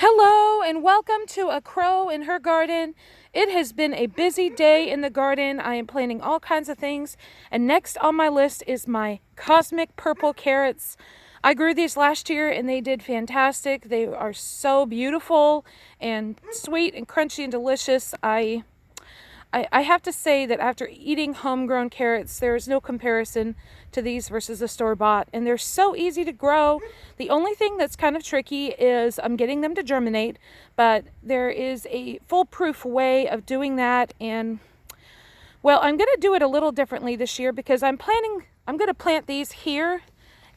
Hello and welcome to A Crow in Her Garden. It has been a busy day in the garden. I am planting all kinds of things, and next on my list is my cosmic purple carrots. I grew these last year and they did fantastic. They are so beautiful and sweet and crunchy and delicious. I have to say that after eating homegrown carrots, there is no comparison to these versus the store-bought, and they're so easy to grow. The only thing that's kind of tricky is I'm getting them to germinate, but there is a foolproof way of doing that. And well, I'm going to do it a little differently this year because I'm going to plant these here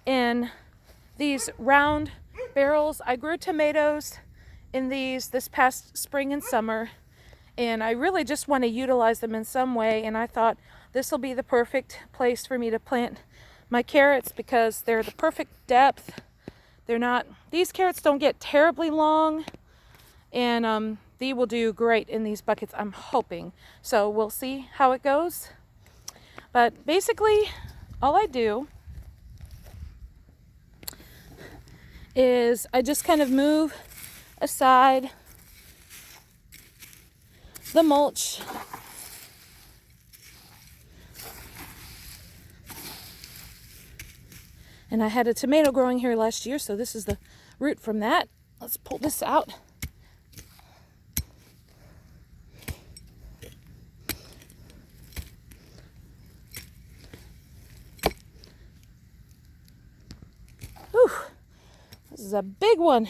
in these round barrels. I grew tomatoes in these this past spring and summer, and I really just want to utilize them in some way, and I thought this will be the perfect place for me to plant my carrots because they're the perfect depth. These carrots don't get terribly long, and they will do great in these buckets, I'm hoping. So we'll see how it goes. But basically, all I do is I just kind of move aside the mulch. And I had a tomato growing here last year, so this is the root from that. Let's pull this out. Whew, this is a big one.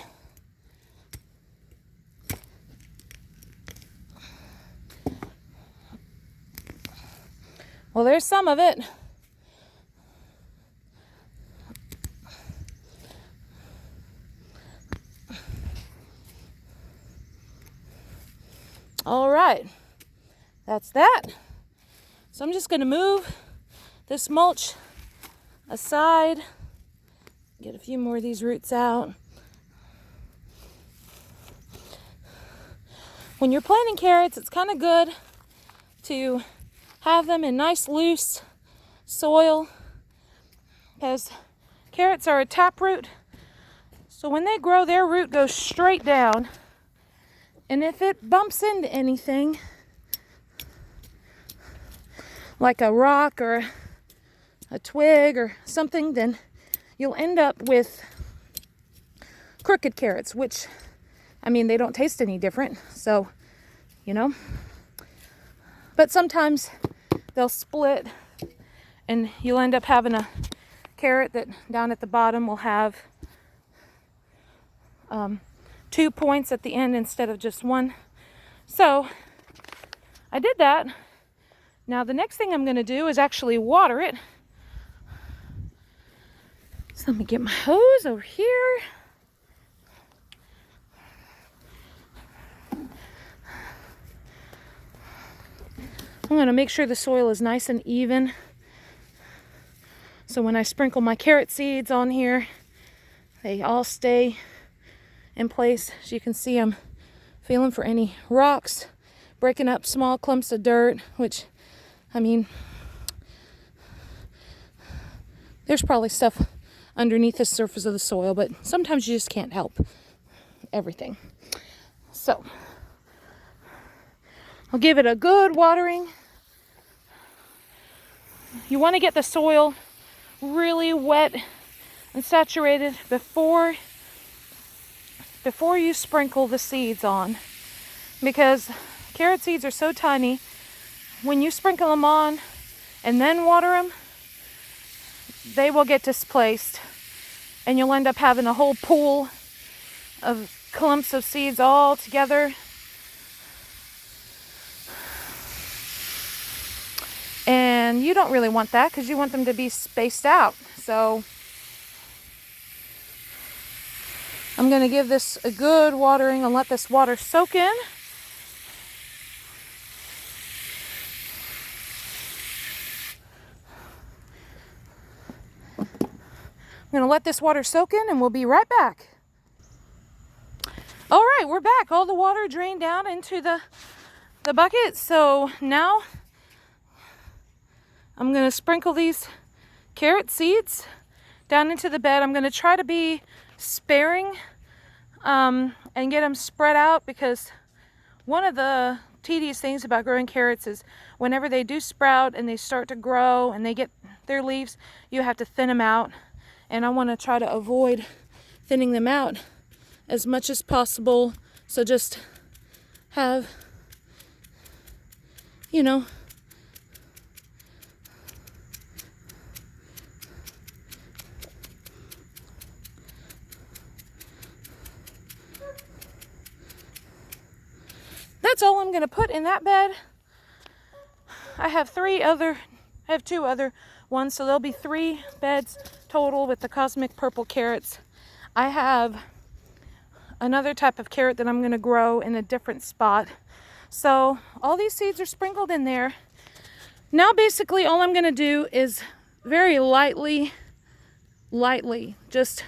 Well, there's some of it. All right, that's that. So I'm just going to move this mulch aside, get a few more of these roots out. When you're planting carrots, it's kind of good to have them in nice loose soil because carrots are a taproot. So when they grow, their root goes straight down. And if it bumps into anything, like a rock or a twig or something, then you'll end up with crooked carrots, which, I mean, they don't taste any different. So, but sometimes they'll split and you'll end up having a carrot that down at the bottom will have 2 points at the end instead of just one. So I did that. Now the next thing I'm going to do is actually water it. So let me get my hose over here. I'm going to make sure the soil is nice and even. So when I sprinkle my carrot seeds on here, they all stay in place. As you can see, I'm feeling for any rocks, breaking up small clumps of dirt, which, I mean, there's probably stuff underneath the surface of the soil, but sometimes you just can't help everything. So I'll give it a good watering. You want to get the soil really wet and saturated before you sprinkle the seeds on, because carrot seeds are so tiny. When you sprinkle them on and then water them, they will get displaced and you'll end up having a whole pool of clumps of seeds all together. And you don't really want that because you want them to be spaced out. So I'm going to give this a good watering and let this water soak in. I'm going to let this water soak in and we'll be right back. All right, we're back. All the water drained down into the bucket. So now I'm going to sprinkle these carrot seeds down into the bed. I'm going to try to be sparing and get them spread out, because one of the tedious things about growing carrots is whenever they do sprout and they start to grow and they get their leaves, you have to thin them out. And I want to try to avoid thinning them out as much as possible. So just have, you know, that's all I'm going to put in that bed. I have two other ones, so there'll be 3 beds total with the cosmic purple carrots. I have another type of carrot that I'm going to grow in a different spot. So all these seeds are sprinkled in there. Now basically all I'm going to do is very lightly, just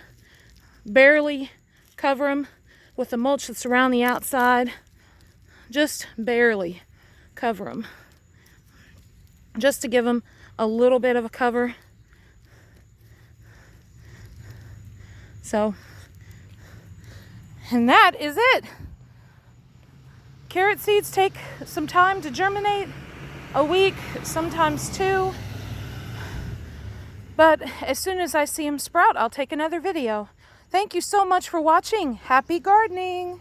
barely cover them with the mulch that's around the outside. Just barely cover them, just to give them a little bit of a cover. So, and that is it. Carrot seeds take some time to germinate, a week, sometimes 2. But as soon as I see them sprout, I'll take another video. Thank you so much for watching. Happy gardening!